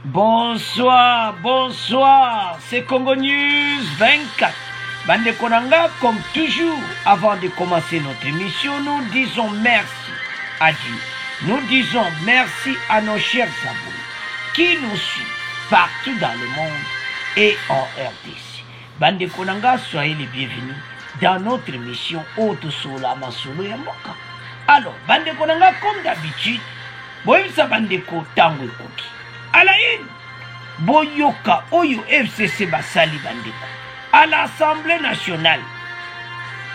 Bonsoir, bonsoir, c'est Congo News 24. Bande Konanga, comme toujours, avant de commencer notre émission, nous disons merci à Dieu. Nous disons merci à nos chers abonnés qui nous suivent partout dans le monde et en RDC. Bande Konanga, soyez les bienvenus dans notre émission Auto Sola Masolo Yamoka. Alors, Bande Konanga, comme d'habitude, Boysa Bande Ko Tango Koki. À la une, Boyoka Oyo FCC Basali Bandeko. À l'Assemblée nationale,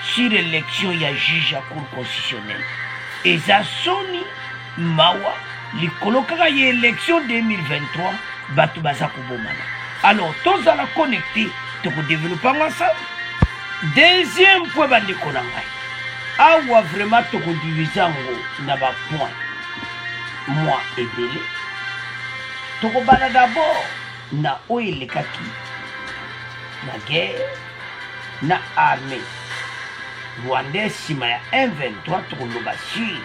sur l'élection, il y a juge à cour constitutionnelle. Et ça Soni Mawa, l'Ikoloka y élection 2023, Batubaza Kubomana. Alors, tous à la connecter, tu peux développer ensemble. Deuxième point, Bandeko Nangai. Awa vraiment, tu peux diviser en gros, n'a pas point. Moi et Délé. Tokobana d'abord na oile kaki na guerre na armée rwandais sima ya M23 tokoloba sur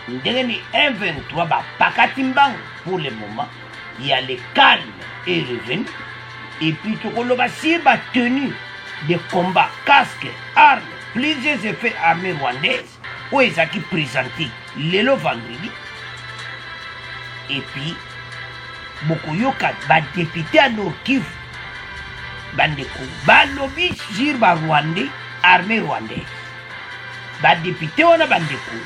ndenge ni M23 ba pakati mbangu pour le moment il y a le calme et revenu et puis tokoloba sur ba tenue de combat casque armes plusieurs effets armées rwandaises où ils ont présenté le vendredi et puis beaucoup yoka ba député à Nord Kivu bandeko ba lobby sur ba Rwandais armée rwandaise ba député on a bandeko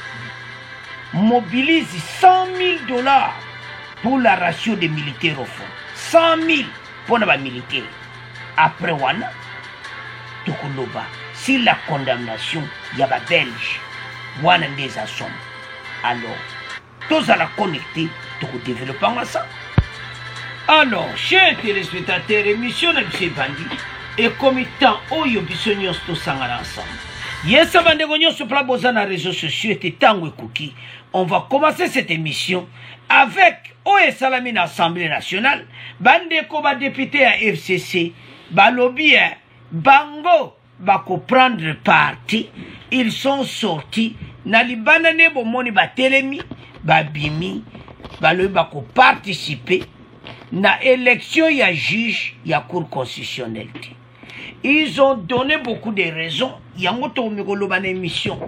mobilise $100,000 pour la ratio des militaires au fond 100,000 pour les militaires après wana tokoloba si la condamnation ya ba belge wana des assombres alors tous à la connecter toko développer ensemble. Alors, chers téléspectateurs, émission de M. Bandi, et comme temps, Oyo Bissonios to sangana ensemble. Yes, Bande Gonyo sur Plaboza na réseaux sociaux et Tango Cookie. On va commencer cette émission avec Oye Salamine Assemblée nationale, Bande Koba député à FCC, Balobi, Bango, Bako prendre parti. Ils sont sortis, Nalibana Nebo Moni Batelemi, Babimi, Balobi Bako participer. Na élection, il y a juge, il y a cour constitutionnelle. Ils ont donné beaucoup de raisons. Il y a une émission.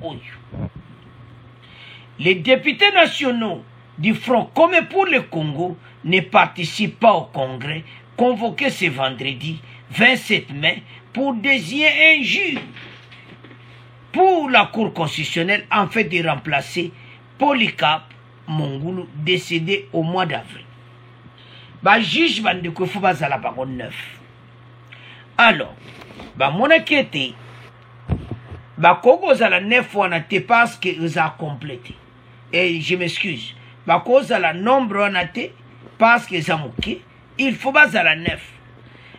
Les députés nationaux du Front commun pour le Congo ne participent pas au congrès convoqué ce vendredi 27 mai pour désigner un juge pour la cour constitutionnelle en fait de remplacer Polycarpe Mongoulou décédé au mois d'avril. Ba juge bandeko faut bazala bango neuf. Alors, ba monaki ete ba kogo zala neuf wana te parce que ils ont complété. Et je m'excuse. Ba kogo zala nombre wana te parce que ils ont moqué. Il faut bazala neuf.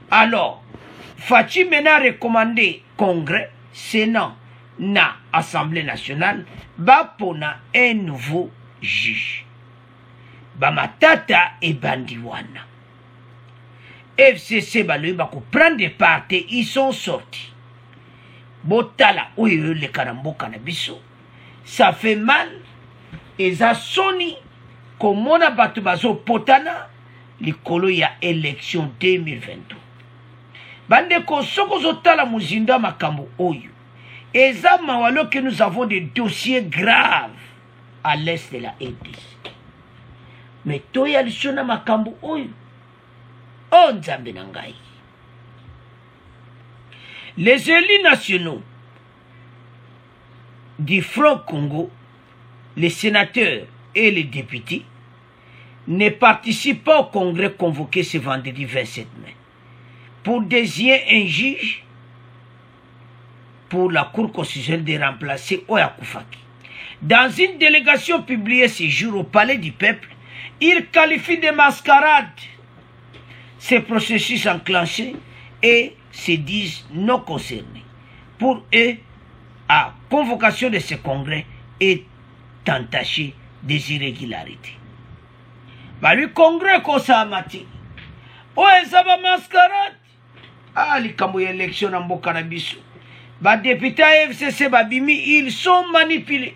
Alors, Fachi mena recommandé Congrès, Sénat, na Assemblée nationale, ba pona un nouveau juge. Bamatata et Bandiwana. FCC Baloui Bako prendre des parties, ils sont sortis. Botala, oui, le Karambo Kanabiso. Ça fait mal. Et ça sonne comme on a battu Bazo Potana, l'écolo y a élection 2022. Bandeko Soko Zotala Muzinda Makambo Oyo. Et ça, Mawalo, que nous avons des dossiers graves à l'est de la RDC. Mais toya lishona makambo oyo nzambe na ngai. Les élus nationaux du Front Congo, les sénateurs et les députés ne participent pas au congrès convoqué ce vendredi 27 mai pour désigner un juge pour la cour constitutionnelle de remplacer Oya Koufaki. Dans une délégation publiée ce jour au Palais du Peuple, ils qualifient de mascarade ces processus enclenchés et se disent non concernés. Pour eux, la convocation de ce congrès est entachée des irrégularités. Le congrès qu'on s'est mati. Oh, ça va mascarade. Ah, les camouilles élections en Bokanabiso. Les députés FCC Babimi, ils sont manipulés.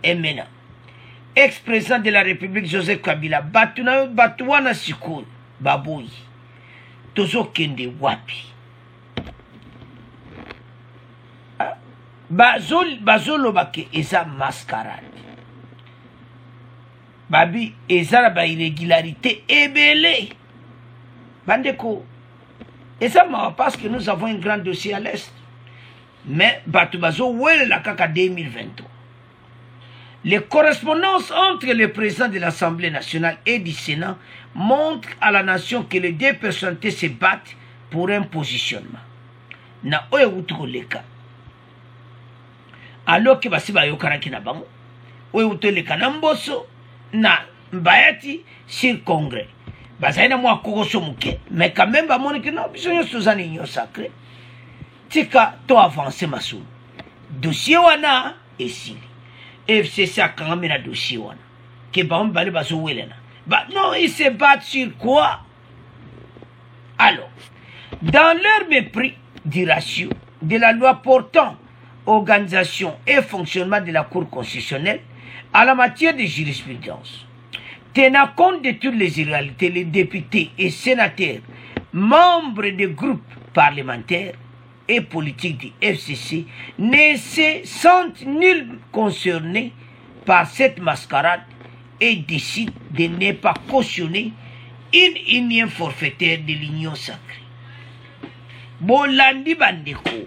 Et maintenant, ex-président de la République Joseph Kabila batu wana sikoyo baboyi tozokende wapi bazoloba ke eza mascarade babi eza na irrégularité ebele bandeko eza mawa parce que nous avons un grand dossier à l'est mais bato bazowelela kaka 2023. Les correspondances entre le président de l'Assemblée nationale et du Sénat montrent à la nation que les deux personnalités se battent pour un positionnement. Na oye utro leka. Alors que basi ba yokaraki na bango. Oye utro leka na mboso na mbayati sur congrès. Bazaina mwa kokoso muke. Mais quand même ba moni que non, biso nyo sozani nyo sacré. Tika to avancer masou. Dossier wana esili. FCC a quand même un dossier. Non, ils se battent sur quoi? Alors, dans leur mépris du ratio de la loi portant organisation et fonctionnement de la Cour constitutionnelle à la matière de jurisprudence, tenant compte de toutes les irréalités, les députés et sénateurs, membres des groupes parlementaires et politiques du FCC ne se sentent nullement concernés par cette mascarade et décident de ne pas cautionner une union forfaitaire de l'union sacrée. Bolandi Bandeko,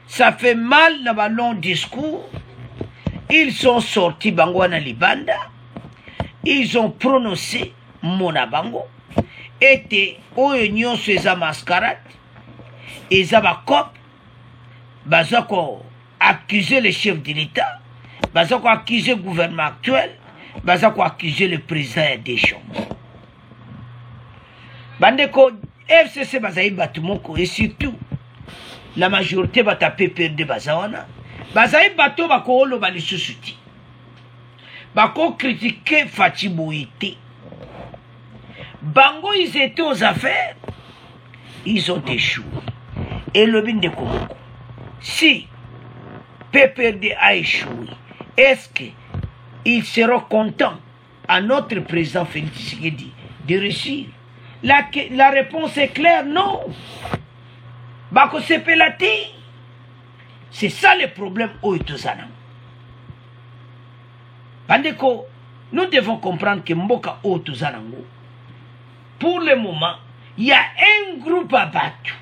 ça fait mal dans le long discours. Ils sont sortis Bangwana Libanda, ils ont prononcé Monabango, et au union sur la mascarade. Et ça va accuser le chef de l'État, accuser le gouvernement actuel, accuser le président des chambres. Bandeko, FCC bazaï batumoko et surtout la majorité va taper perdre bazawana. Bazaï bato bako lo balisusuti. Bako critiquer Fatiboïté. Bango ils étaient aux affaires, ils ont échoué. Et le bin de Komoko. Si PPRD a échoué, est-ce qu'ils seront contents à notre président Félix Tshisekedi de réussir? La réponse est claire, non. Bako sepelati. C'est ça le problème au Itozana. Bandeko, nous devons comprendre que Mboka au Itozanango, pour le moment, il y a un groupe à battre.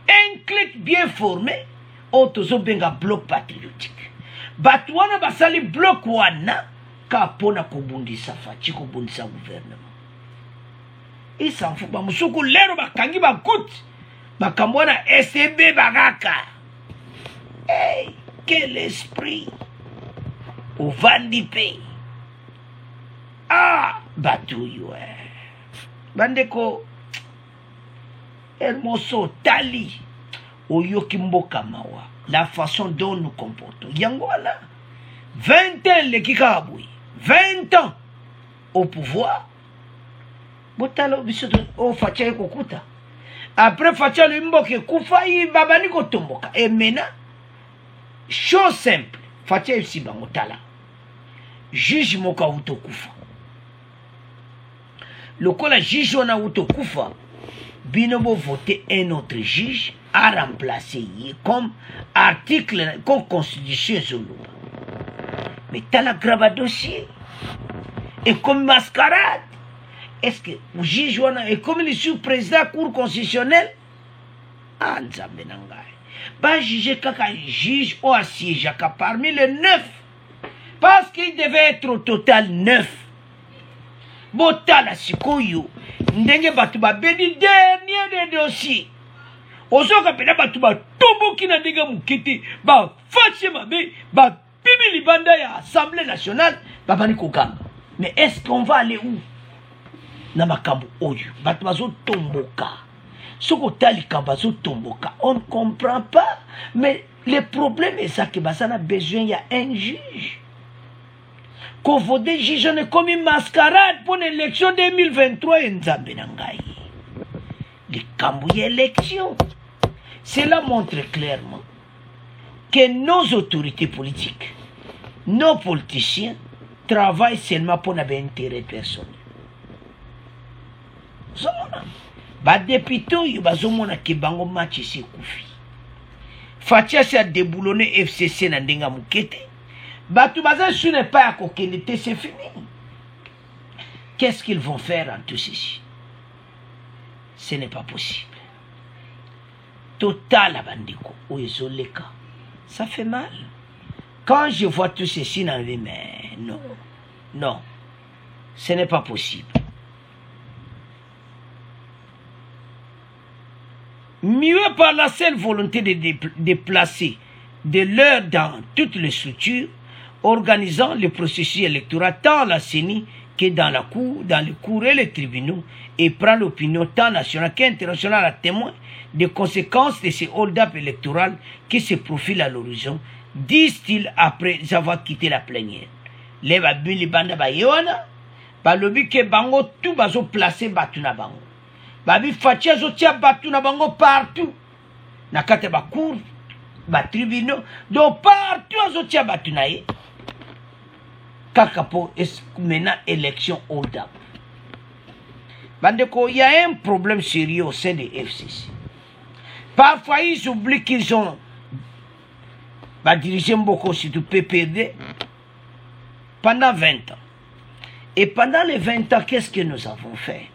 Un clic bien formé, autozo benga bloc patriotique. Batouana basali bloc wana, kapona kobundisa fachi kobundisa gouvernement. Il s'en fout, bamusuku lero bakangi bakut, bakamwana SCB bagaka. Hey, quel esprit! Au Vandipé. Ah, batouyo. Bandeko. Hermoso Tali Oyoki Mboka Mawa, la façon dont nous comportons. Yangola 20 ans le Kikaboui, 20 ans au pouvoir. Botalo bisoto o Fatia Kokuta. Après Fatia Limboke Koufaï Babani Kotomboka. Et maintenant, chose simple, Fatia Siba Motala. Juge Moka Utokufa. Le kola juge on a Utokufa. Binobo voter un autre juge à remplacer comme article, comme constitution Zuluba. Mais t'as la grave dossier. Et comme mascarade, est-ce que le juge et comme le sous-président de la Cour constitutionnelle, ah, Nzambe Nangai, bah juger kaka juge ou assiège parmi les 9. Parce qu'il devait être au total 9. Botala sikoyo. Ndenge batu ba bedi dernier des dossiers. Ozoka pena batu ba tombo ki na ndenge mukiti ba fache mabe ba bibi libanda ya Assemblée nationale ba bani kokanga. Mais est-ce qu'on va aller où? Na makambo oyo batu bazo tomboka. Soko tali kambazo tomboka. On ne comprend pas. Mais le problème est ça que basana besoin il y a un juge. Qu'on vote des juges comme une mascarade pour l'élection 2023 et Nzambenangaï. Les cambouilles élections. Cela montre clairement que nos autorités politiques, nos politiciens, travaillent seulement pour n'avoir intérêt personnel. Ba député yo bazomona ke bango match se kufi. Fatia se a déboulonné FCC na ndenga mukete. Batu baza sur ne pas à kokende, c'est fini. Qu'est-ce qu'ils vont faire en tout ceci? Ce n'est pas possible. Total abandiko ou isoleka. Ça fait mal. Quand je vois tout ceci dans les mains, non. Non. Ce n'est pas possible. Mieux par la seule volonté de déplacer de l'heure dans toutes les structures, organisant le processus électoral tant à la CENI que dans la cour, dans les cours et les tribunaux, et prendre l'opinion tant nationale qu'internationale à témoin des conséquences de ces hold-up électoraux qui se profilent à l'horizon, disent-ils après avoir quitté la plénière. Les babili banda ba yona, ba lobi ke bango tout bazo placer batu na bango. Babi fatia zo tia batu na bango partout. Na kate ba cour, ba tribunaux, donc partout azo tia batu na ye. Kakapo est maintenant élection hold-up. Bandeko, il y a un problème sérieux au sein des FCC. Parfois, ils oublient qu'ils ont dirigé beaucoup sur le PPD pendant 20 ans. Et pendant les 20 ans, qu'est-ce que nous avons fait?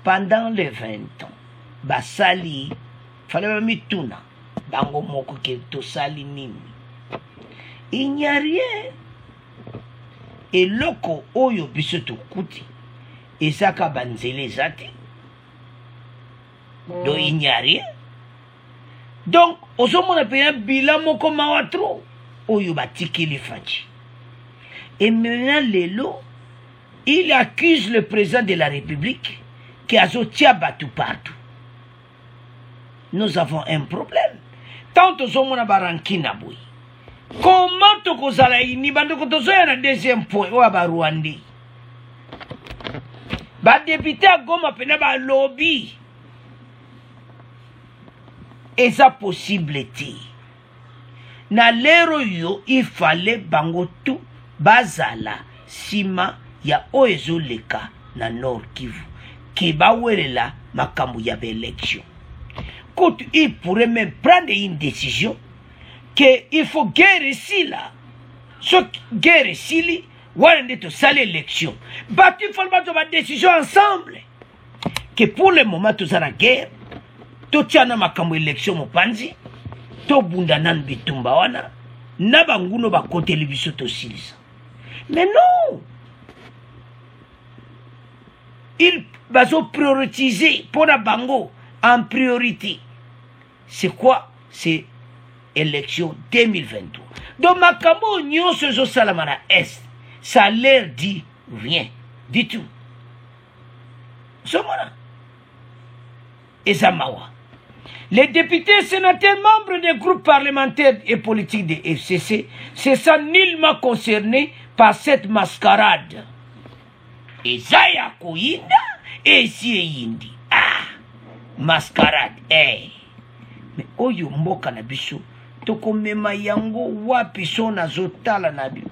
Pendant les 20 ans, Basali, fallait me tuna, bango moko ke to sali nini. Il n'y a rien. Et loko oyo biso to kuti, ezaka banzele zati. Donc il n'y a rien. Donc, au moment où on a un bilan moko mawatro, oyo batiki li fachi. Et maintenant, Lelo, il accuse le président de la République qui a zotia battu partout. Nous avons un problème. Tant que nous avons barankina boui. Comment tu kozala ini bando kotozoya na deuxième point ou aba Rwandi. Ba député à Goma pena ba lobby. Et ça possibilité. Na lero yo il fallait bango tout bazala sima ya oezo leka na Nord Kivu. Qui ba welela makambu ya élection. Quand il pourrait même prendre une décision qu'il faut guérir ici là. Ce guerre ici, on a salle élection. Battu, il faut prendre une décision ensemble. Que pour le moment, tout ça la guerre, tout ça na makambo élection mopanzi, tout bunda nan bitumba wana, na banguno ba kote libiso to silisa. Mais non! Il va se prioriser pour la bango en priorité. C'est quoi? C'est élection 2023. Donc, Makambo, Nyon Sezo Salamana Est, ça leur dit rien du tout. Ce moment-là. Et Zamawa. Les députés, sénateurs, membres des groupes parlementaires et politiques des FCC se sont nullement concernés par cette mascarade. Et Zaya Koyinda et Yindi. Ah! Mascarade. Eh! Mais oyo mboka na biso. Toko mema yango wapi so na zotala na bi.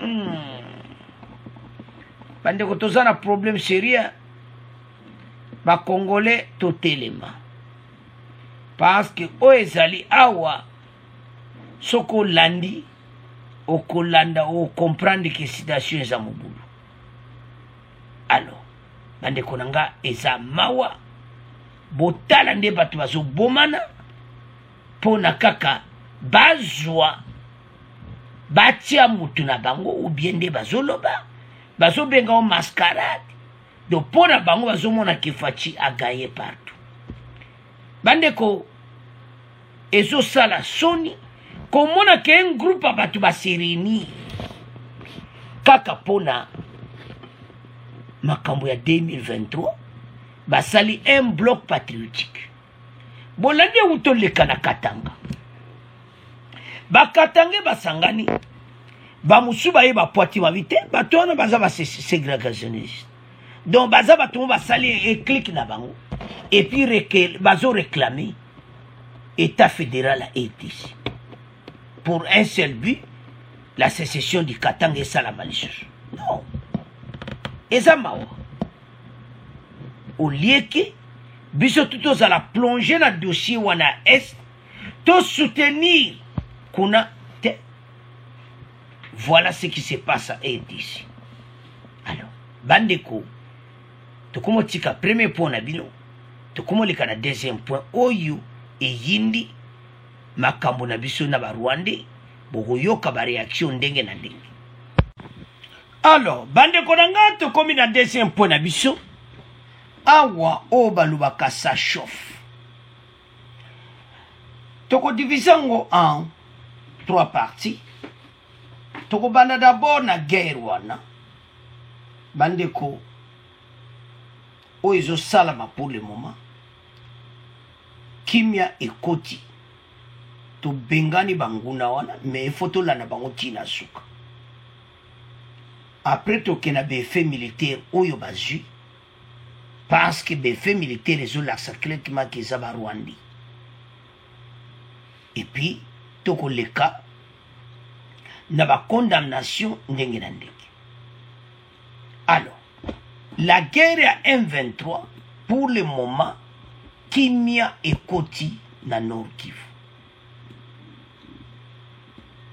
Bande ko tozana problème sérieux. Ba Congolais totelema. Parce que oezali awa soko landi okolanda o comprendre que situation za mobulu. Alors, bande konanga eza mawa botala nde batu bazo bomana pona kaka bazwa batia mutu na bango ou bien nde bazoloba bazobenga o mascarade do pona bango bazomona kifachi a gagné partout. Bandeko ezo sala soni komona ke un groupe batu baserini kaka pona makambo ya 2023 basali un bloc patriotique. Bolande utoleka na Katanga. Ba Katanga basangani. Ba musuba ye ba poiti mavite, ba tona baza ba ségrégationniste. Donc baza ba tout basali et clique na bango. Et puis bazo réclamer État fédéral à ici. Pour un seul but, la sécession du Katanga et Salamalisus. Non. Et ça m'a au lieu que biso tout à la plonger dans le dossier wana est to soutenir kuna te. Voilà ce qui se passe à ici. Alors, bandeko to komo tika premier point na bino to komo leka na deuxième point oyo e yindi makambo na biso na ba Rwandais bokoyoka ba réaction ndenge na ndenge. Alors, bandeko nanga to komi na deuxième point na biso awa o balubaka ça chauffe. Toko divisango en 3 parties. Toko banda d'abord na guerre wana. Bandeko o ezo salama pour le moment. Kimia ekoti. To bengani banguna wana mais photo la na bango tina suka. Après to kena be fait militaire oyo bazu. Parce que les faits militaires les ont l'accès qui m'a qu'ils ont Rwanda. Et puis, tout le cas, n'a pas condamnation n'engage. Alors, la guerre à M23 pour le moment, Kimia et Koti na Nord Kivu.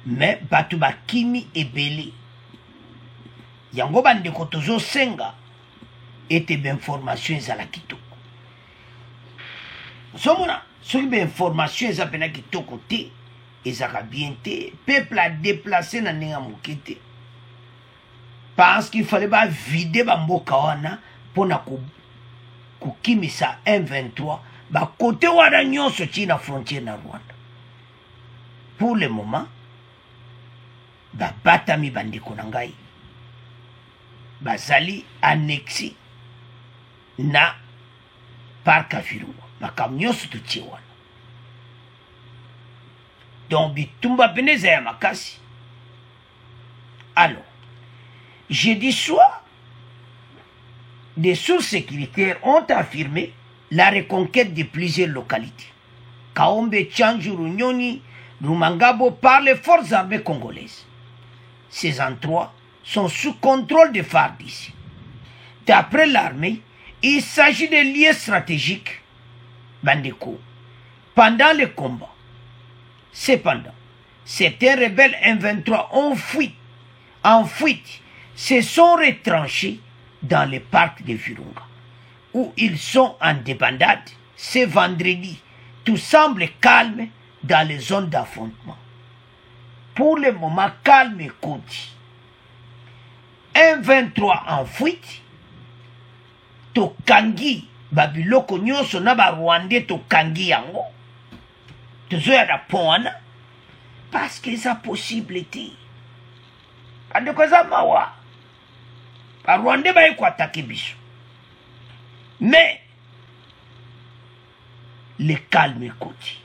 Mais Batuba Kimi et Belé. Yango bande kotozo senga. Et bien information ezala kitoko. Somona, soki bien information ezapena kitoko te, ezaka bien te, peuple a déplacé na nenga mokete. Parce qu'il fallait pas vider ba mboka wana pona ku kimisa M23 ba côté wana nyonso ti na frontière na Rwanda. Pour le moment, ba batami bandeko na ngai. Bazali annexé na parc Virunga makam nyonso tutie wana. Donc bitumba peneza ya makasi. Alors, jeudi soir, des sources sécuritaires ont affirmé la reconquête de plusieurs localités. Kaombe, Tchanju, Runyoni, Rumangabo par les forces armées congolaises. Ces endroits sont sous contrôle des FARC d'ici. D'après l'armée, il s'agit de lieux stratégiques, Bandeko, pendant le combat. Cependant, certains rebelles M23 ont en fuite, se sont retranchés dans le parc de Virunga, où ils sont en débandade. Ce vendredi, tout semble calme dans les zones d'affrontement. Pour le moment, calme et côté. M23 en fuite, to kangi babiloko nyonso na ba Rwandais to kangi yango tozoya na pona parce que ça possibilité andeko za mawa ba Rwandais ba iko attaquer biso mais le calme côté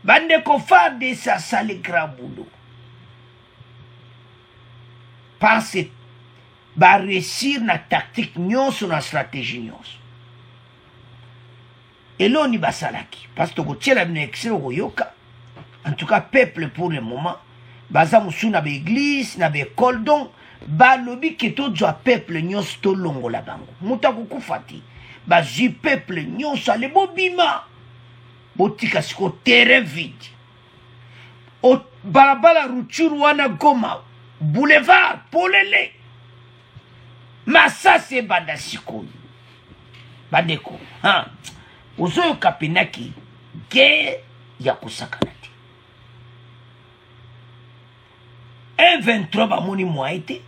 bandeko faire de ça sale grand boulot parce que va réussir na tactique nyonso na stratégie nyonso. Et là on y va salaki parce que tu as une excellente yoka. En tout cas peuple pour le moment baza musu na be église na be école donc ba lobi que to doit peuple nyonso to longo la bango. Muta kukufati ba ji peuple nyonso ale bobima botika siko terrain vide. O balabala Ruchuru wana Goma boulevard Polele. Masase banda sikoyo. Bandeko. Uzoyo kapenaki ge ya kusakana te. M23 bamoni moite.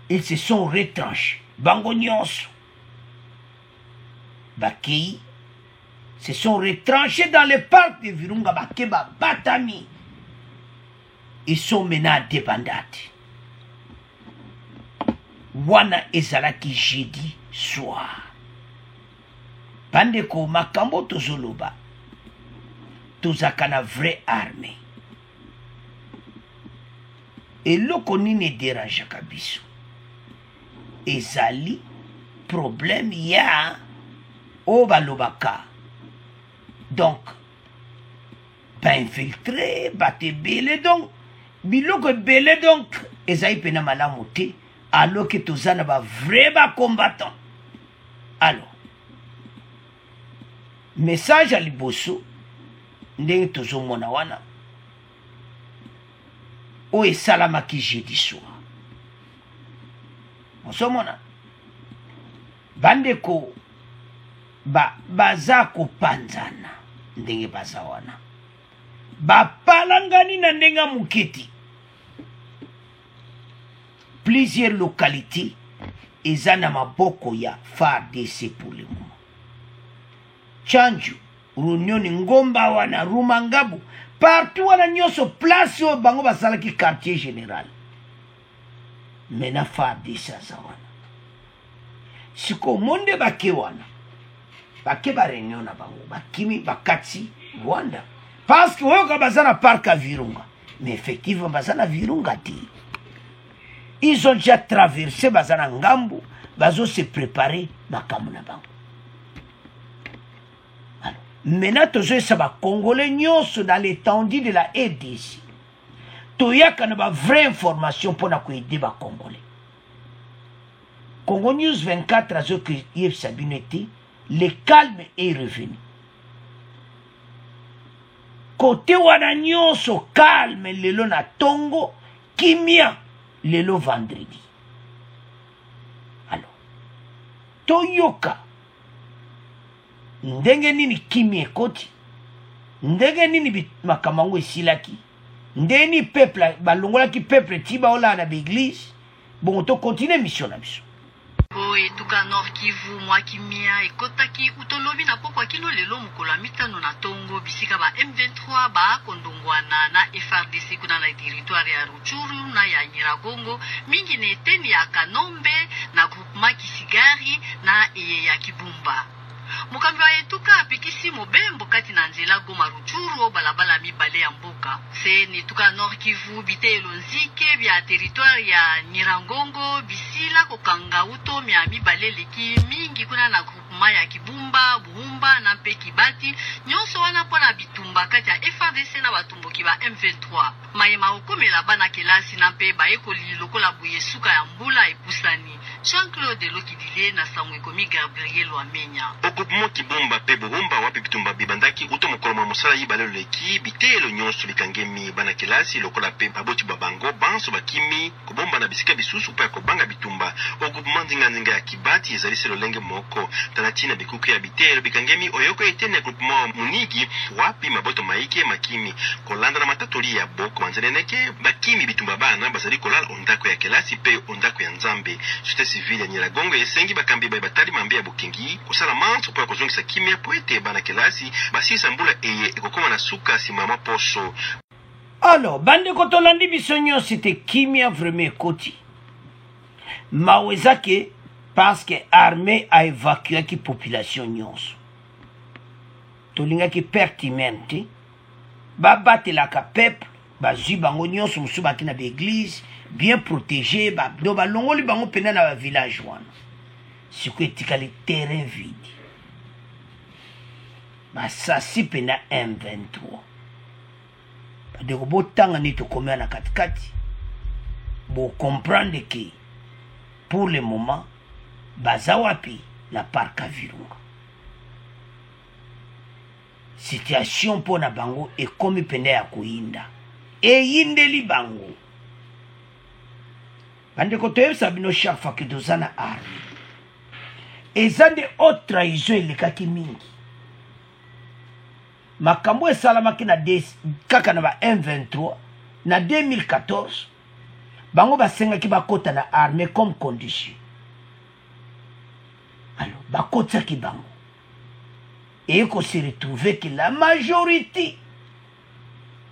Ils se sont retranchés. Bango nyonso. Bakei se sont retranchés dans le parc de Virunga Bakeba Batami. Ils sont maintenant en débandade. Wana ezalaki jeudi soir. Bandeko makambo tozoloba. Tozaka na vraie armée. Et loko nini dérange kabiso. Ezali problème ya o balobaka. Donc ba infiltré, ba tebele donc biloko ebele donc ezali pena malamu te alors que toza na ba vrai ba combattant. Alors message à liboso ndenge tozomona wana o esalamaki jeudi soir osomona bandeko baza kopanzana ndenge baza wana bapalangani na ndenge muketi. Plusieurs localités eza na maboko ya FARDC pour le moment. Chanju, Runyoni, Ngomba wana, Rumangabu, partout wana nyoso place au bango basalaki quartier général. Mena FARDC aza wana. Siko monde bake wana. Bake ba réunion na bango, bakimi bakati Rwanda. Parce que oyo bazana parc à Virunga. Mais effectivement bazana Virunga ti. Ils ont déjà traversé bazana ngambu, bazo se préparer bakamuna bango. Alors, maintenant tozo saba congolais nyonso dans l'étendue de la RDC. Toyaka na ba vraie information pour na ko aider ba congolais. Congo News 24 a que Yves Sabineti, le calme est revenu. Côté wana nyonso calme lelo na tongo kimia lelo vendredi. Alors toyoka ndenge nini kimia ekoti, ndenge nini makamango esilaki, ndenge ni peuple balongolaki peuple tiba ola na l'église. Bon to continue mission na biso. Oye tuka Nord Kivu mwa kimia ekotaki utolobi na pokwa kilo lelo mukolo mitano na tongo bisika ba M23 ba kondongwana na FARDC kuna na territoire ya Ruchuru na ya Nyiragongo mingi na eteni ya Kanombe na groupement Kisigari na ya Kibumba. Mukambi wa etuka apikisi mobembo kati na nzela Goma Ruchuru balabala mibale ya mboka. Se ni tuka Nord Kivu bite elonzike bya territoire ya Nyiragongo bisila kokanga uto mya mibale leki mingi kuna na groupement ya Kibumba, Buhumba na mpe Kibati nyonso wana pona bitumba kati ya FARDC na batumboki ba M23. Mayema okomela bana kelasi na mpe baekoli lokola buyesuka ya mbula epusani. Jean-Claude Lokidile na Samwekomi Gabriel Wamenya. Okupmo Kibumba pe Buhumba wapi bitumba bibandaki uto mokolo mosala yibale leki bitelo nyonso bikangemi bana kelasi lokola pe baboti babango banso bakimi kobomba na bisika bisusu pa kobanga bitumba. Okupmo ndinga ya Kibati ezalise lolenge moko talatina bikuku ya bitelo bikangemi oyoko etene okupmo Munigi wapi maboto maike makimi kolanda na matatoli ya boko manzeneneke bakimi bitumba bana bazali kolala ondako ya kelasi pe ondako ya Nzambe. Civile ya Nyiragongo esengi bakambi batali mambe ya bukingi kosala manso po kozongisa kimia po ete bana kelasi basisa mbula eye ekokoma na suka simama poso. Alors bande kotolandi bisonyo c'était kimia vraiment ekoti mawezake parce que armée a évacué ki population nyonso tolingaki pertinente babatelaka peuple bazwi bango nyonso mosusu baki na l'église bien protégé do balongoli bango pena na village wana siko etikali terrain vide basasi pena M23 badeko botanga ni tokomea na katikati bo comprendre que pour le moment baza wapi na parc à Virunga. Situation pona bango ekomi pena ya kuinda eyindeli bango. Bande kotoye sabino chaque fois que dozana arme. Eza de haute trahison elekaki mingi. Makambo esalamaki na kaka na ba M23 na 2014 bango basengaki bakota na armée comme condition. Alors bakotaki bango. Et qu'on se retrouve que la majorité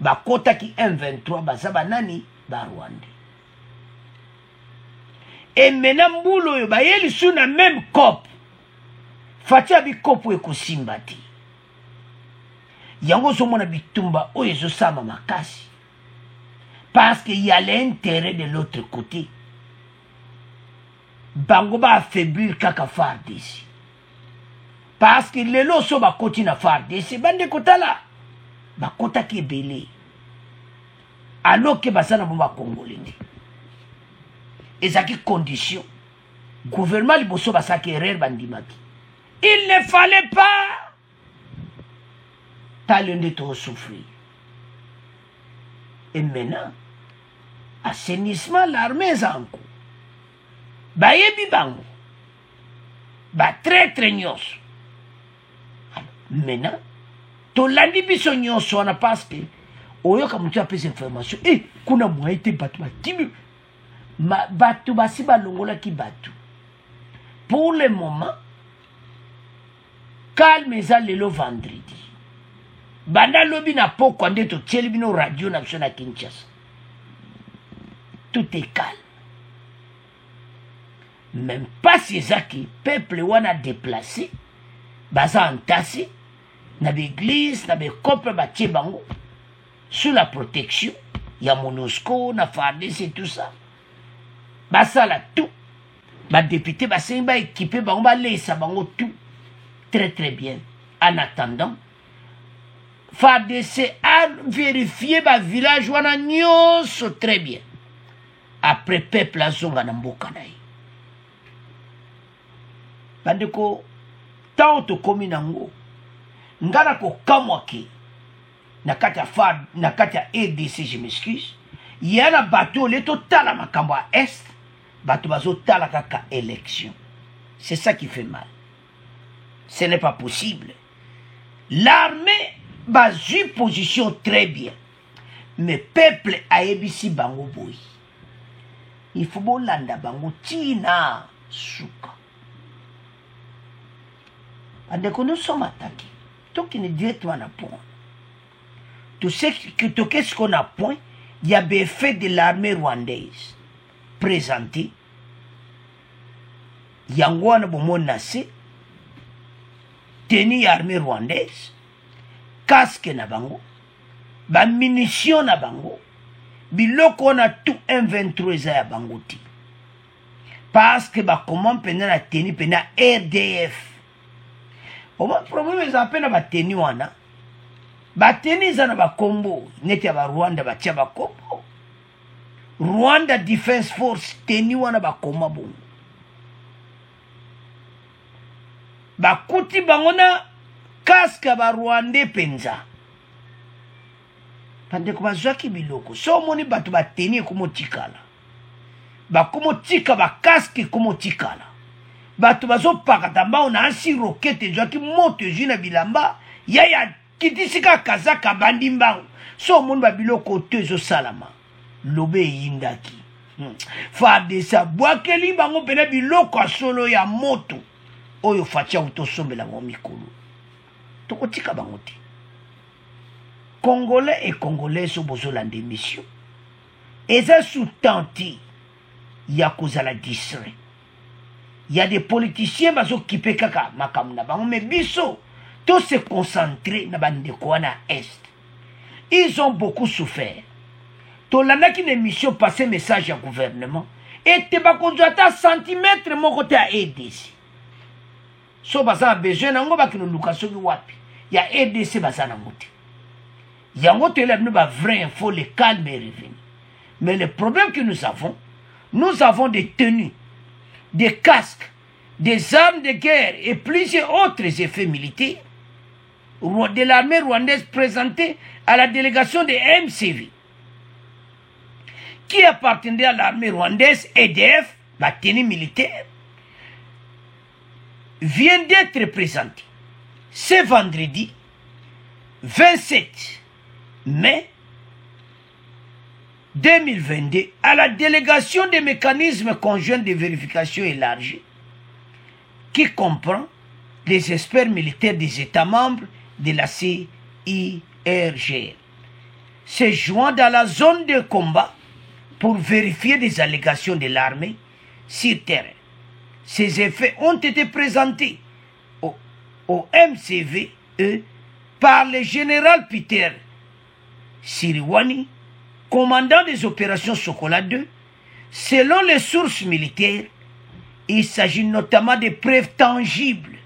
bakotaki M23 bazaba nani ba Rwanda. Et maintenant mbulo yo bayeli suna même cop. Fatia bi kopo ekosimbati. Yango somona bitumba oyo ezosama makasi. Parce qu'il y a l'intérêt de l'autre côté. Bango ba affaiblir kaka FARDC. Parce que les lots sont bakoti na FARDC bande kotala bakota ki belé. alors que basana bomba congolais. Et ça qui condition. Gouvernement liboso basaki erreur bandimaki. Il ne fallait pas talender tout souffrir. Et maintenant, assainissement l'armée zanko. Bayebi bango. Ba très très nyos. Maintenant, tolandi biso nyos wana parce que oyoka mutu apesa information. Kuna mwaite batu batimi. Batu basi balongola ki batu. Pour le moment, calme ça le vendredi. Banda lobi na poko nde to tieli bino radio na biso na Kinshasa. Tout est calme. Même pas si ça qui peuple wana déplacé, baza entasi, na l'église, na be couple ba bango sous la protection, ya MONUSCO, na FARDC et tout ça. Basa la tout. Ba député ba semba équipé bango ba leisa bango tout très très bien. En attendant, FARDC a vérifié ba village wana nyonso très bien. Après peuple azonga na mboka na ye. Bandeko tant to komi nango ngana ko kamwaki na kati ya FARD na kati ya EDC, je m'excuse. Yana bateau le total makambo à est. Bato bazo tala kaka élection. C'est ça qui fait mal. Ce n'est pas possible. L'armée bazu position très bien. Mais peuple a ebisi bango boy. Il faut bolanda bango tina souka. Andeko nous sommes attaqués. Tout qui ne dit toi n'a point. Tout ce qu'est-ce qu'on a point, il y a des faits de l'armée rwandaise. Présenté Yangwana Bomo Nassé, tenue armée rwandaise, casque na bango, ba munitions na bango, biloko na tout M23 ya bangoti. Parce que ba comment pena na tenue pena RDF. Au moins problème est à peine ba tenue wana. Ba tenue za na ba combo, neti ya ba Rwanda ba tia ba combo. Rwanda Defense Force teni wana bakoma bongo. Bakuti bangona kaska ba Rwanda penza. Pande ko bazwaki biloko. So moni batu ba teni komo tikala. Bakomo tika ba kaske komo tikala. Batu bazo pakata mbao na ansi rokete zwaki moto jina bilamba yaya kitisika kazaka bandi mbao. So moni ba biloko tezo salama. Lobe yindaki. Fadesa bwakeli bango pena biloko solo ya moto. Oyo facha utosombe la mikolo. Tokotika bango te. Congolais et Congolais so bozola mission. Eza sous-tenti ya kozala distrait. Il y a des politiciens bazo kipe kaka makamna bango mais biso to se concentrer na bandeko wana est. Ils ont beaucoup souffert. Tolanda qui émission passé message au gouvernement et te bakonzata centimètre mon côté à EDC. So baza besoin nango bakino lukaso ki wapi. Ya EDC baza nango te. Yango te lève nous ba vrai info le calme est revenu. Mais le problème que nous avons des tenues, des casques, des armes de guerre et plusieurs autres effets militaires de l'armée rwandaise présentée à la délégation de MCV. Qui appartenait à l'armée rwandaise, EDF, la tenue militaire, vient d'être présenté ce vendredi 27 mai 2022 à la délégation des mécanismes conjoints de vérification élargie qui comprend les experts militaires des États membres de la CIRGL. Se joint dans la zone de combat pour vérifier des allégations de l'armée sur terrain. Ces effets ont été présentés au MCVE par le général Peter Siriwani, commandant des opérations Sokola 2. Selon les sources militaires, il s'agit notamment de preuves tangibles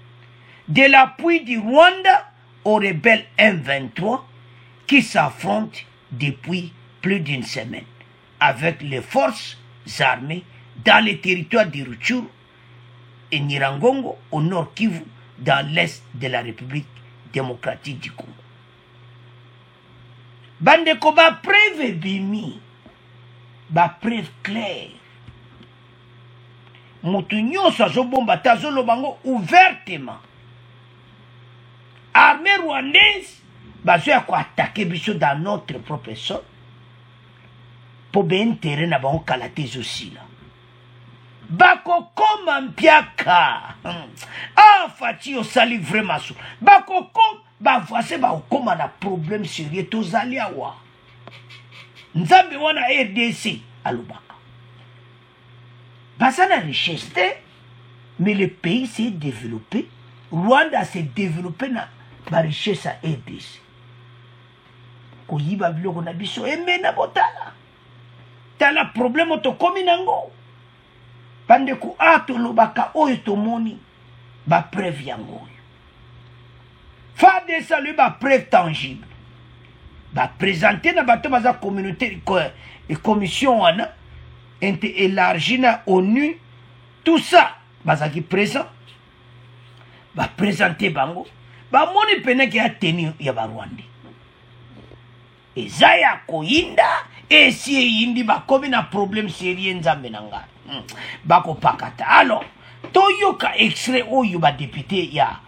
de l'appui du Rwanda aux rebelles M23 qui s'affrontent depuis plus d'une semaine avec les forces armées dans les territoires de Rutshuru et Nyiragongo au nord Kivu, dans l'est de la République démocratique du Congo. Bandeko ba preuve bimi, ba preuve claire. Mutu nyonso azobomba tazolobango ouvertement. Armée rwandaise bazoya ko attaquer biso dans notre propre sol. Po ben terrain na bango kala te aussi là. Bako koma mpiaka. Ah fati osali vraiment so. Bako kom ba voici ba okoma na problème sérieux tozali awa. Nzambe wana RDC alobaka. Ça n'a richesse, mais le pays s'est développé. Rwanda s'est développé dans la richesse à RDC. Koyiba biloko na biso emena botala. Tala problème to komi nango. Pande ku ato lobaka oyo to moni ba preuve yango. Fa de salut ba preuve tangible. Ba présenter na bato baza communauté et commission wana élargi na ONU, tout ça, bazaki présent, va présenter bango, ba moni pene ki a tenu ya ba Rwanda. Et zaya ko inda, et si indi ba komi na problème sérieux nzambe nanga. Bako pakata. Alors, toyoka extrait oyo ba député ya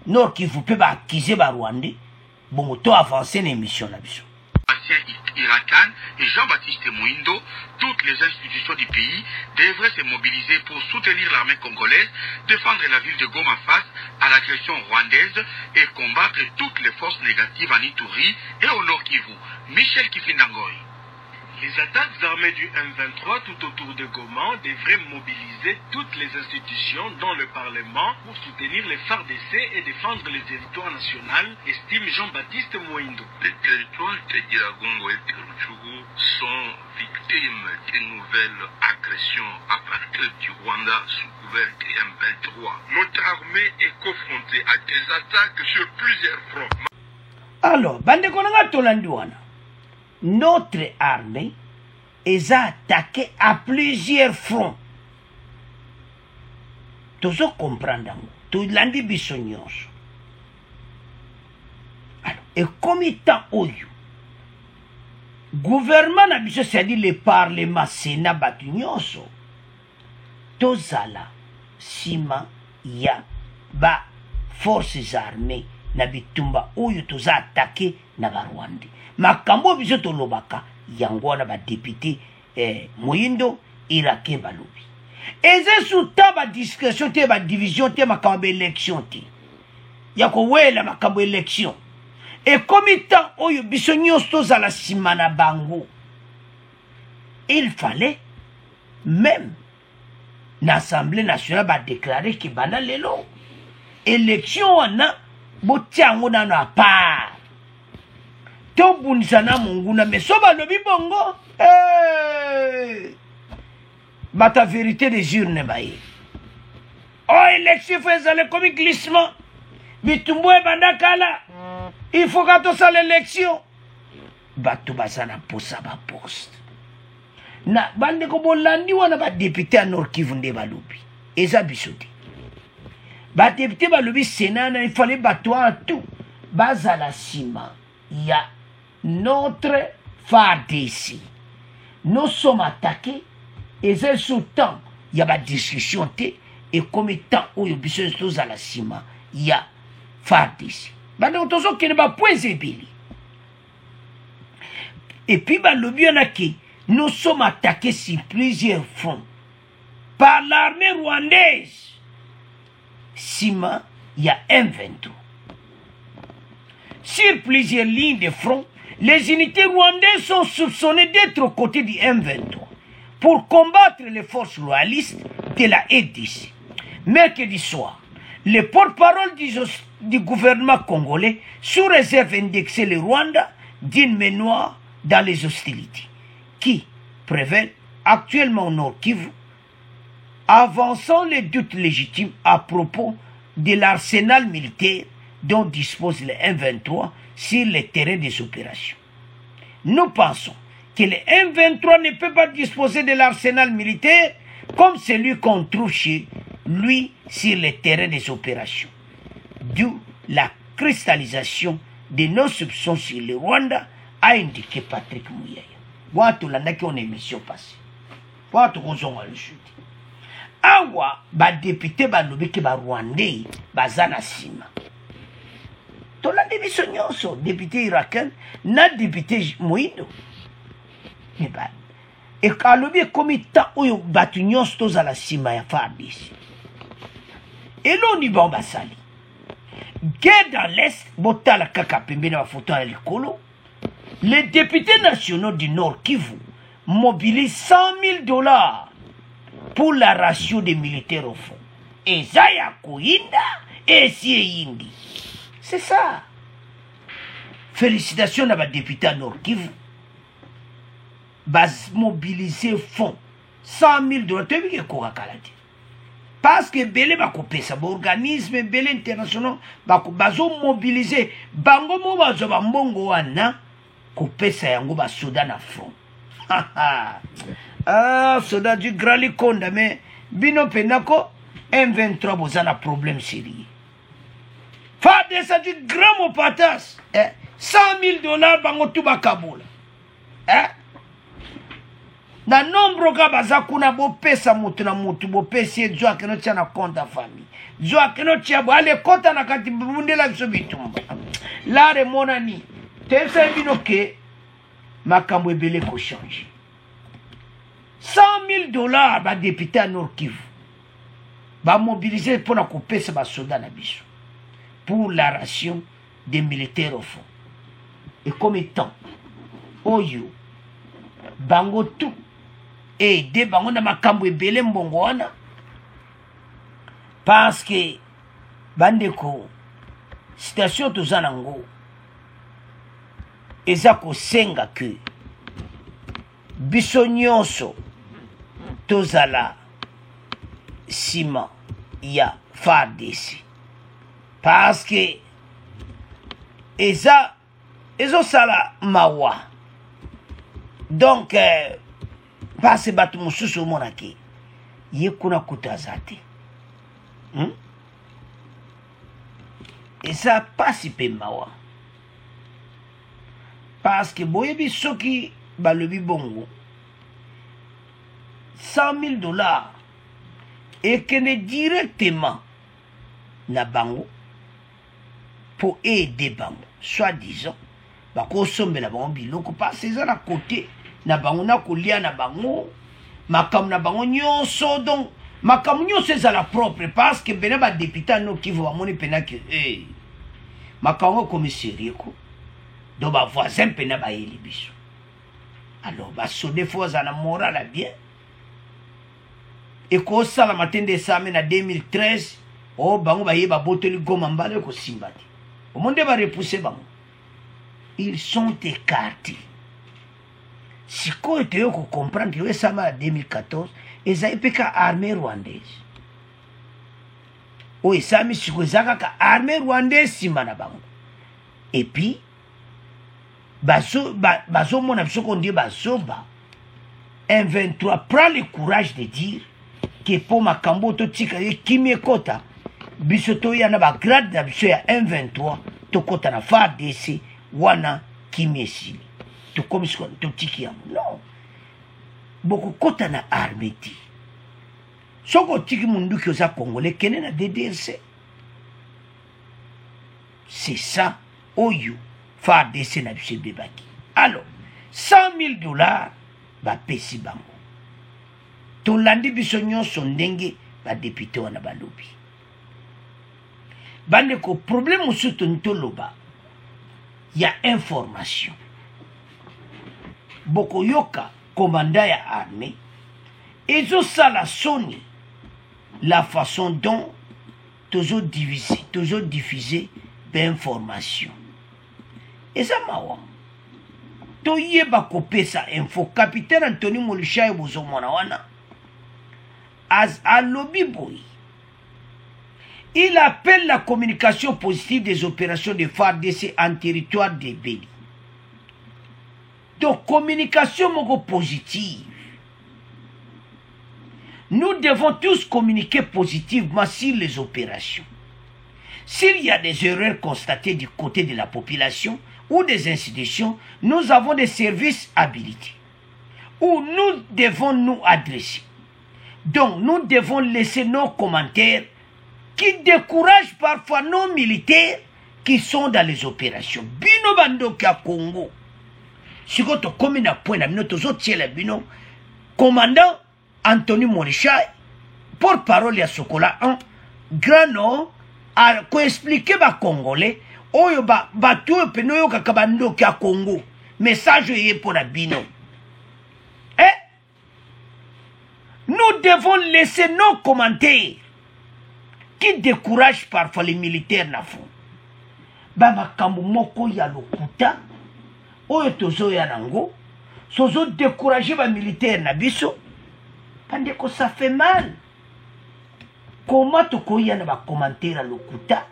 Nord Kivu pe ba accuser ba Rwanda, bon to avancer l'émission na biso. Irakan et Jean-Baptiste Mouindo, toutes les institutions du pays devraient se mobiliser pour soutenir l'armée congolaise, défendre la ville de Goma face à l'agression rwandaise et combattre toutes les forces négatives en Ituri et au Nord Kivu. Michel Kifindangoy. Les attaques armées du M23 tout autour de Goma devraient mobiliser toutes les institutions, dont le Parlement, pour soutenir les FARDC et défendre les territoires nationaux, estime Jean-Baptiste Mouindo. Les territoires de Nyiragongo et de Rutshuru sont victimes de nouvelles agressions à partir du Rwanda sous couvert du M23. Notre armée est confrontée à des attaques sur plusieurs fronts. Alors, Bandekonanga Tolanduana. Notre armée est attaquée à plusieurs fronts. Tout ça comprendre. Tout l'andi bisognoso. Alors, et comme étant oyo, gouvernement na biso c'est-à-dire le parlement sénat batunyoso, tozala sima ya ba forces armées na bitumba oyo toza attaqué na ba Rwanda. Makambo biso tolobaka yango wana ba député Mouindo Iraké balobi. Eze souta ba discrétion te ba division te makambo élection te. Yako wela makambo élection. Et comme étant oyo biso nyos tozala sima na bango. Il fallait même l'Assemblée nationale ba déclarer que bana lelo élection wana botiango nano à part. Tobunisana munguna mais soba lobi bongo bata vérité des urnes baye. Oh élection faisait comme glissement. Bitumbo bandakala. Il faut que ça l'élection. Batu basana posa ba poste. Na bande ko bolandi wana ba député à Nord Kivu nde balobi. Eza bisoti. Ba député balobi Sénat il fallait battre tout. Bazala sima. Il y a notre FARDC. Nous sommes attaqués et c'est sous temps. Il y a des discussions et comme étant où il y a des choses à la cima, il y a FARDC. Donc, tout ça qui n'est pas point zébili. Et puis, le bien qui nous sommes attaqués sur plusieurs fronts par l'armée rwandaise. Sima, il y a M23. Sur plusieurs lignes de front, les unités rwandaises sont soupçonnées d'être aux côtés du M23 pour combattre les forces loyalistes de la RDC. Mercredi soir, le porte-parole du gouvernement congolais, sous réserve indexé le Rwanda d'une main noire dans les hostilités, qui prévalent actuellement au Nord Kivu, avançant les doutes légitimes à propos de l'arsenal militaire dont dispose le M23 sur le terrain des opérations. nous pensons que le M23 ne peut pas disposer de l'arsenal militaire comme celui qu'on trouve chez lui sur le terrain des opérations. D'où la cristallisation de nos soupçons sur le Rwanda, a indiqué Patrick Muyaya. Watu landaki on émission passée. Watu kozonga le chute. Awa ba député ba lobiki ba Rwandais bazana sima. Tolande biso nyonso député irakien na député Moïdo. Mais ba et kalobi komi ta oyo batu nyonso tozala sima ya FARDC. Et l'on y va basali. Guerre dans l'Est, botala kaka pembe na photo à l'écolo. Les députés nationaux du Nord Kivu mobilisent 100 000 $ pour la ration des militaires au fond. Et Zaya Kouinda et Sieyindi. C'est ça. Félicitations à ma députée à Nord Kivu. Bas mobiliser fonds 100 000 $. Tu as vu que quoi kalati? Parce que belé va couper ça, organisme belé international va mobiliser bango mo bazo ba mbongo wana couper ça yango ba soda na front. Ah, soda du Grand Likonda mais bino penako M23 bozana problème sérieux. Fade ça du grand mopatas. 100 000 $ bango tuba Kaboul. Na nombre ka baza kuna bo pesa mutu na mutu bo pesa ezo keno tia na compte ya famille zo keno tia bo ale kota na kati bundela biso bitumba la remonani tesa bino ke makambo ebele ko changer 100 000 $ ba député à Nord Kivu ba mobiliser pour na kopesa ba soda na biso pour la ration des militaires au fond et comme étant oyo bango tout et de bango na makambo ebele mbongo wana parce que bandeko situation tozana ngo eza kosenga ke biso nyonso tozala sima ya FARDC parce que ezosala mawa donc parce batu mususu monaki yekuna kutazate et ça passe pemawa parce que boyebi soki balobi bongo 100 000 $ et que ne directement na bango pour aider bango soi-disant bakosombela bango biloko parce eza na côté na bango na kolia na bango makam na bango nyonso donc makam nyonso ezala propre parce que bena ba député no Kivu bamoni pena ke makango comme sérieux ko donc ba voisin pena ba yeli biso alors ba so des fois za na moral à bien et ko sala matin de semaine na 2013 oh bango ba yeba boteli Goma mbale ko simbati au monde ba repousser bango ils sont écartés. Si vous comprendre que ça en 2014, ils ont été armée rwandaise. Oui, ça mis sur armée rwandaise et puis, bazo mon abso qu'on dit bazoba. M23 prend le courage de dire que pour ma cambo to tika kimi kota bisoto yana ba grade na biso ya M23 to kota na FARDC wana kimi esili. To comme ce to tiki ya non beaucoup kota na armée ti soko tiki mundu ki oza congolais kene na DDRC c'est ça oyo FARDC na biso bebaki alors 100 000 $ ba pesi bango to landi biso nyonso ndenge ba député wana balobi bande ko problème musuto ntoloba ya information Bokoyoka, commandant ya armée, et ça la soni la façon dont toujours diffuser d'informations. Et ça mawa. To yeba kopé sa info capitaine Anthony Molusha bozo mwana wana. As a lobby boy. Il appelle la communication positive des opérations de FARDC en territoire de Béni. Donc, communication moko positive. Nous devons tous communiquer positivement sur les opérations. S'il y a des erreurs constatées du côté de la population ou des institutions, nous avons des services habilités où nous devons nous adresser. Donc, nous devons laisser nos commentaires qui découragent parfois nos militaires qui sont dans les opérations. Bino bandoki à Congo. Si vous avez un point de commandant Anthony Morichai, porte-parole de Sokola 1, grand nom, a expliqué aux Congolais, oyo batu penoyo kakabando kia Congo, message est pour la bino. Nous devons laisser nos commentaires qui découragent parfois les militaires na fond. Bama kambu moko ya lokuta, oyo tozo ya nango, sozo décourager ba militaires na biso. Pandeko ça fait mal. Comment tokoya na ba commentaire à lokuta?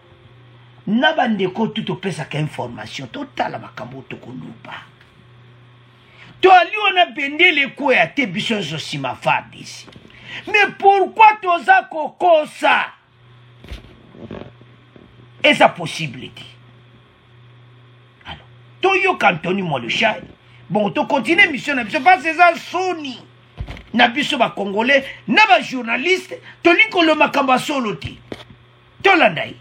Na bandeko tout pesa ka information totala makambo tokolupa. To ali on a bendé les coups à te biso sima fadisi. Mais pourquoi toza koko ça? Et sa possibilité. Alors, Toyo Cantoni Moluchai. Bon, to continue mission na biso pas ça soni. Na biso ba congolais, na ba journaliste, to likolo makamba solo ti. To landai.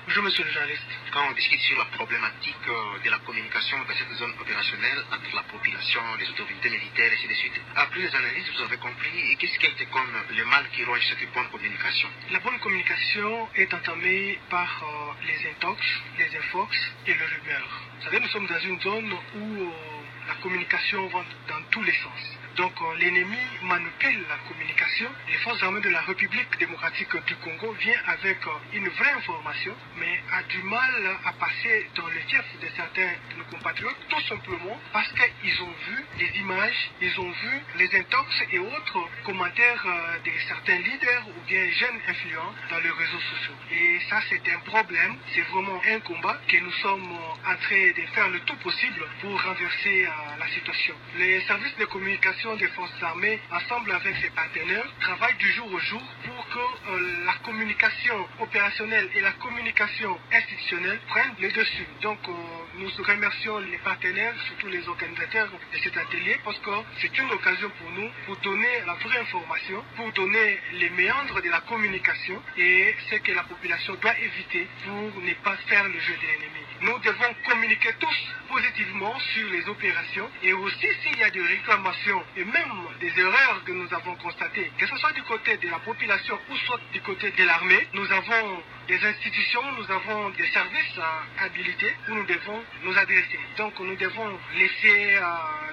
Bonjour monsieur le journaliste. Quand on discute sur la problématique de la communication dans cette zone opérationnelle entre la population, les autorités militaires et ainsi de suite, après les analyses, vous avez compris qu'est-ce qui a été comme le mal qui ronge cette bonne communication? La bonne communication est entamée par les intox, les infox et le rumeur. Vous savez, nous sommes dans une zone où la communication va dans tous les sens. Donc l'ennemi manipule la communication. Les forces armées de la République démocratique du Congo viennent avec une vraie information, mais a du mal à passer dans le fief de certains de nos compatriotes, tout simplement parce qu'ils ont vu les images, ils ont vu les intox et autres commentaires de certains leaders ou bien jeunes influents dans les réseaux sociaux. Et ça, c'est un problème, c'est vraiment un combat que nous sommes en train de faire le tout possible pour renverser la situation. Les services de communication des forces armées, ensemble avec ses partenaires, travaillent du jour au jour pour que la communication opérationnelle et la communication institutionnelle prennent le dessus. Donc nous remercions les partenaires, surtout les organisateurs de cet atelier, parce que c'est une occasion pour nous pour donner la vraie information, pour donner les méandres de la communication et ce que la population doit éviter pour ne pas faire le jeu de l'ennemi. Nous devons communiquer tous positivement sur les opérations et aussi s'il y a des réclamations et même des erreurs que nous avons constatées, que ce soit du côté de la population ou soit du côté de l'armée, nous avons des institutions, nous avons des services habilités où nous devons nous adresser. Donc nous devons laisser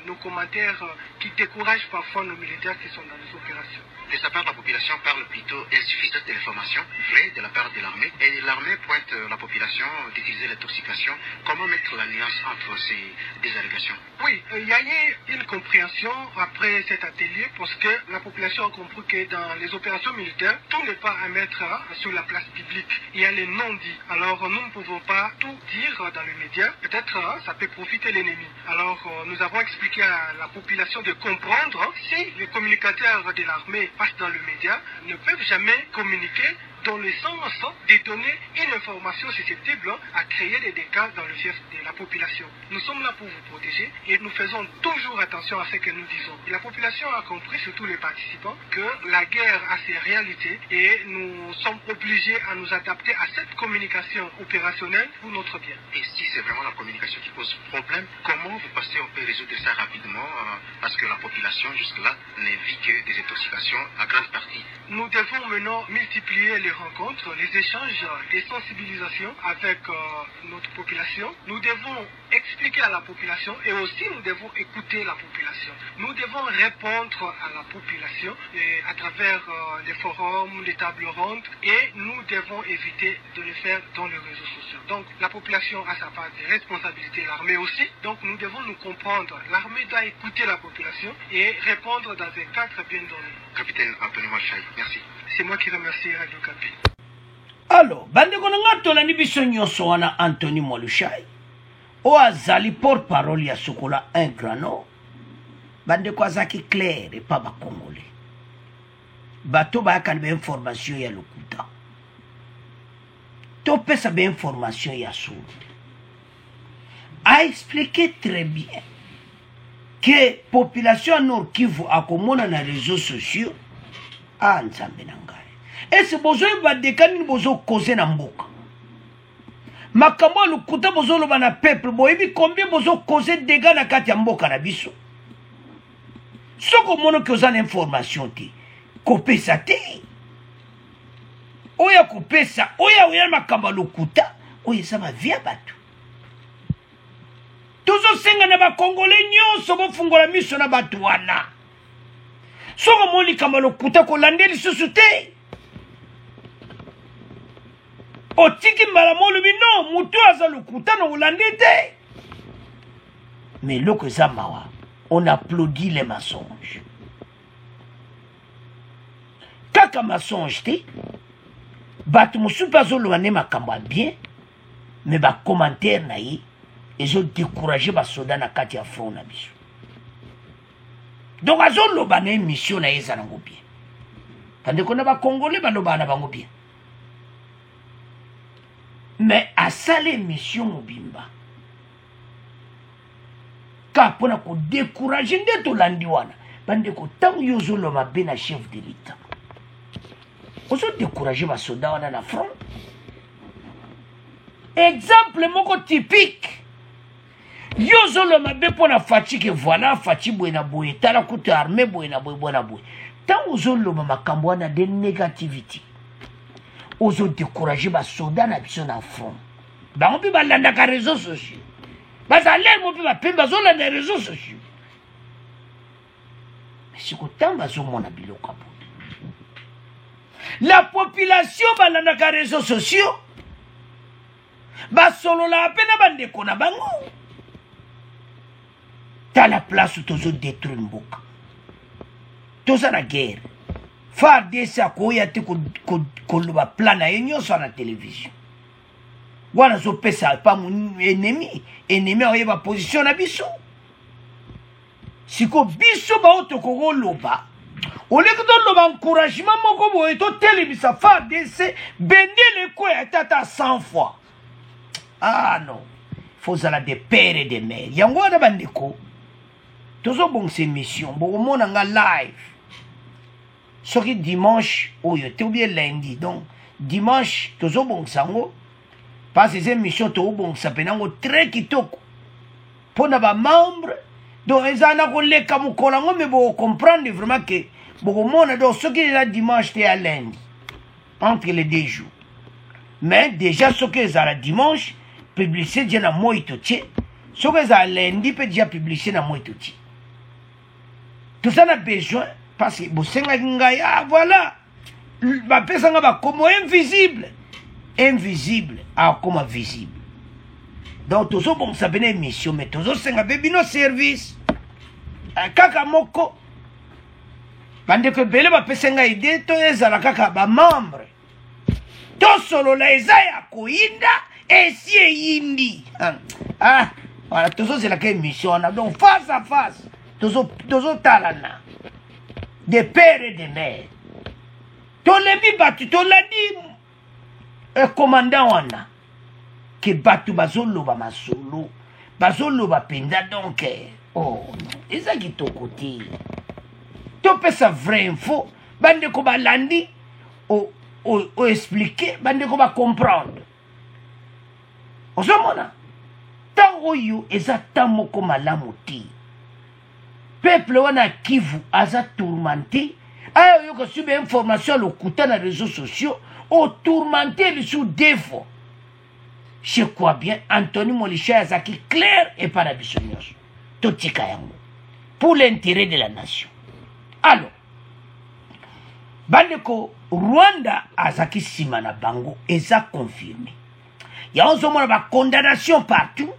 nos commentaires qui découragent parfois nos militaires qui sont dans les opérations. De sa part, la population parle plutôt d'insuffisance de l'information vraie de la part de l'armée. Et l'armée pointe la population d'utiliser l'intoxication. Comment mettre la nuance entre ces deux allégations? Oui, il y a eu une compréhension après cet atelier parce que la population a compris que dans les opérations militaires, tout n'est pas à mettre sur la place publique. Il y a les non-dits. Alors nous ne pouvons pas tout dire dans les médias. Peut-être ça peut profiter l'ennemi. Alors nous avons expliqué à la population de comprendre si les communicateurs de l'armée passent dans le média ne peuvent jamais communiquer dans le sens de donner une information susceptible à créer des dégâts dans le fief de la population. Nous sommes là pour vous protéger et nous faisons toujours attention à ce que nous disons. Et la population a compris, surtout les participants, que la guerre a ses réalités et nous sommes obligés à nous adapter à cette communication opérationnelle pour notre bien. Et si c'est vraiment la communication qui pose problème, comment vous pensez on peut résoudre ça rapidement parce que la population jusque-là ne vit que des intoxications à grande partie? Nous devons maintenant multiplier les rencontres, les échanges, les sensibilisations avec notre population. Nous devons expliquer à la population et aussi nous devons écouter la population. Nous devons répondre à la population et à travers les forums, les tables rondes et nous devons éviter de le faire dans les réseaux sociaux. Donc la population a sa part de responsabilité, l'armée aussi. Donc nous devons nous comprendre. L'armée doit écouter la population et répondre dans un cadre bien donné. Capitaine Anthony Morichai, merci. C'est moi qui remercie Radio Kapi. Alors, bandeko nanga tolandi biso nyonso wana Anthony Morichai. o azali porte-parole ya Sokola un grano bandeko azaki clair et pas bakongolais bato bayaka na information ya lokuta topesa ba information ya solo a expliqué très bien que population Nord Kivu akomona na réseaux sociaux a nzambe na ngai ese bozo badekani bozo causer na mboka makambo lokuta bozo loba na peuple boyebi combien bozo causer dégâts na kati ya mboka na biso soko mono ke ozana information te kopesa te oya kopesa oya makambo lokuta oya eza bavia bato tozosenga na bakongolais nyonso bofungola miso na bato wana soko mo likambo lokuta kolande lisusu te otiki mbala molobi no mutu aza lokuta na olande te mais loko eza mawa on applaudit les mensonges kaka mensonge te bato mosusu mpe azoloba nde makambo ya bien mais bacommentaire na ye ezodécourage basoda na kati ya front na biso donc azoloba na émission na ye eza nango bien tandeko na bakongolais balobaka na bango bien mais asala émission mobimba ka mpona kodécourage nde tolandi wana bandeko ntango yo ozoloba be na chef de l'état ozodécourage basoda wana na front exemple moko typique yo ozoloba be mpona faci ke voilà faci boye na boye tala kutu armé boye na boye boye na boye ntango ozoloba makambo wana de négativité ozodécourage basoda na biso na front bango mpe balandaka réseaux sociaux bazalemo mpe bapembe bazolanda réseaux sociaux mais sikotango bazomona biloko ya boye la population balandaka réseaux sociaux basololaka mpe na bandeko na bango tala place où tozodétruire mboka toza na guerre FARDC akoya te koloba plan na ye nyonso na télévision wana azopesa pa ennemi aoyeba position na biso siko biso bao tokokoloba oleki toloba encouragement moko boye totelemisa FARDC bendele ekoya tata 100 fois ah non faut zala de père et de mère yango wana bandeko tozobongisa émission bokomona nga live soki dimanche oyo te ou bien lundi donc dimanche tozobongisa yango parce que eza émission tokobongisa mpena yango très kitoko mpona bamembre donc eza na koleka mokolo yango me bokocomprendre vraiment ke bokomona donc soki eza dimanche te ya lundi entre les deux jours mais déjà soki ezala dimanche publicité dia na moi totie soki ezala lundi mpe dia publicité na moi totie toza na besoin parce que bosengaki ngai ah voilà bapesanga bakomo invisible akoma visible donc tozobongisa pene émission mais tozosenga mpe bino service kaka moko bandeko ebele bapesenga ide to ezala kaka bamembre tosolola eza ya koyinda esi eyindi voilà tozozelaka émission wana donc face à face tozotalana de père et de mère tolembi bato tolandi commandant wana ke bato bazoloba masolo bazoloba mpenza donc oh non eza kitoko te topesa vrai info bandeko balandi o expliquer bandeko bacomprendre ozomona ntango oyo eza ntan moko malamu te peuple wana Kivu aza tourmenté ayo yoka sube information lokuta na réseaux sociaux o tourmenté lisu defo je crois bien Anthony Molisha azaki clair et par biso nyonso totika yango pour l'intérêt de la nation alors bandeko Rwanda azaki sima na bango eza confirmé ya ozomona ba condamnation partout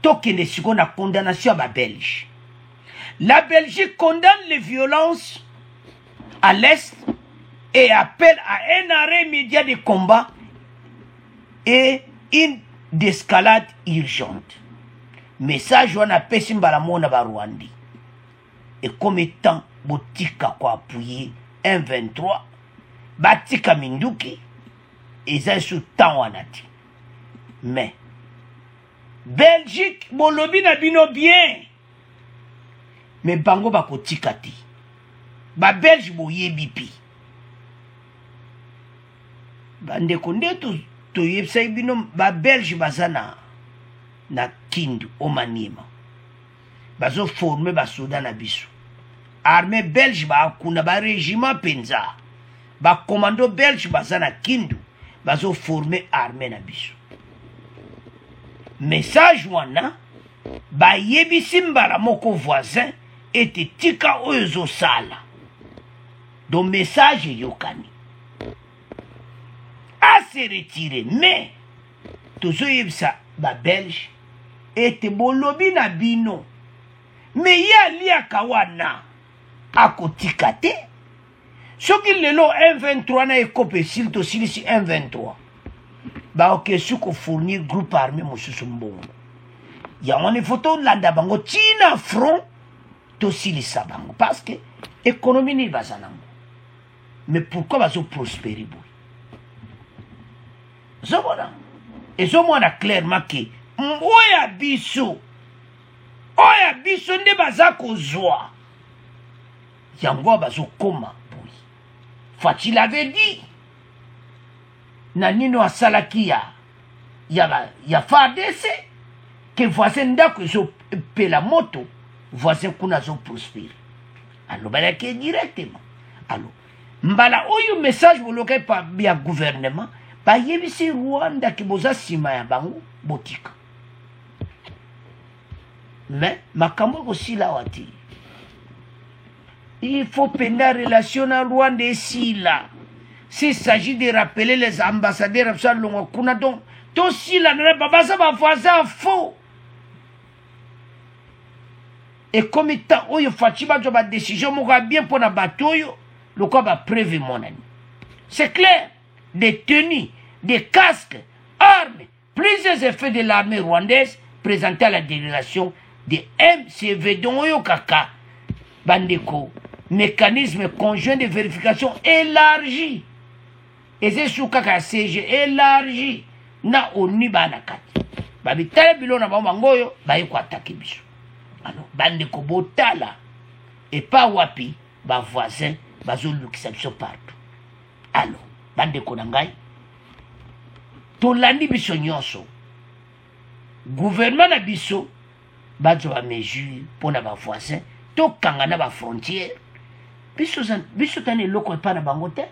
tokende siko na condamnation ba Belge. La Belgique condamne les violences à l'Est et appelle à un arrêt immédiat des combats et une escalade urgente. message wana pesi mbala mona ba Rwandi et comme étant botika ko appuyer M23 batika minduki eza sous temps wana ti mais Belgique bolobi na bino bien mais bango bakotika ti ba Belge boyebi pi bandeko nde toyebisa bino ba Belge bazana na Kindu o Maniema bazo former ba soda na biso armée belge ba kuna ba régiment penza ba commando belge bazana Kindu bazo former armée na biso message wana ba yebisi mbala moko voisin ete tika oyo zo sala do message yokani a se retirer mais tozo yebisa ba belge ete bolobi na bino me ya liaka wana akotika te soki lelo M23 na ekope sil to silisi M23 ba okesu ko fournir groupe armé mosusu mbongo ya wana foto landa bango tina front to silisa bango parce que économie ni bazanango mais pourquoi bazo prospérer boy zobona ezomona clairement que oya biso nde baza kozwa yango bazokoma boy Fachi l'avait dit na nino asalaki ya FARDC que voisin ndako ezopela moto voisin kuna azoprospérer alobalaki directement alors mbala oyo message bolokai pa ya gouvernement bayebisi Rwanda ki boza sima ya bango botika mais makambo aussi là wati il faut penda relation à Rwanda ici là s'il s'agit de rappeler les ambassadeurs absolument kuna donc to si là na baba ça va voisin faux et comme étant oyo Fachi ba jo ba décision mo bien pour na batoyo le quoi ba prévu mon ami c'est clair des tenues des casques armes plusieurs effets de l'armée rwandaise présentés à la délégation de MCV dont oyo kaka bandeko mécanisme conjoint de vérification élargi et c'est sous kaka CG élargi na oni banakati babi tele bilona ba mangoyo ba yiko attaquer biso alors bandeko botala et pas wapi ba voisin bazo lukisa biso partout alors bandeko na ngai tolandi biso nyonso gouvernement na biso bazo ba mesure pona ba voisin to kanga na ba frontière biso tane loko pa na bango te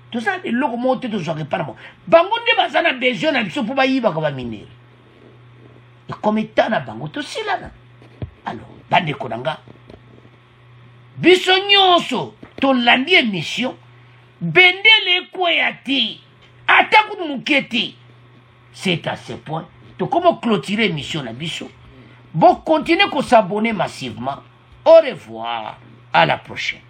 to sa loko mo te to zo pa na bango nde bazana besoin na biso po ba yiba ko ba minere et comme état na bango to silana alors bandeko na nga biso nyonso tolandi émission bendele kwea ti ataku muketi c'est à ce point to comment clôturer émission na biso bon continuez à s'abonner massivement au revoir à la prochaine.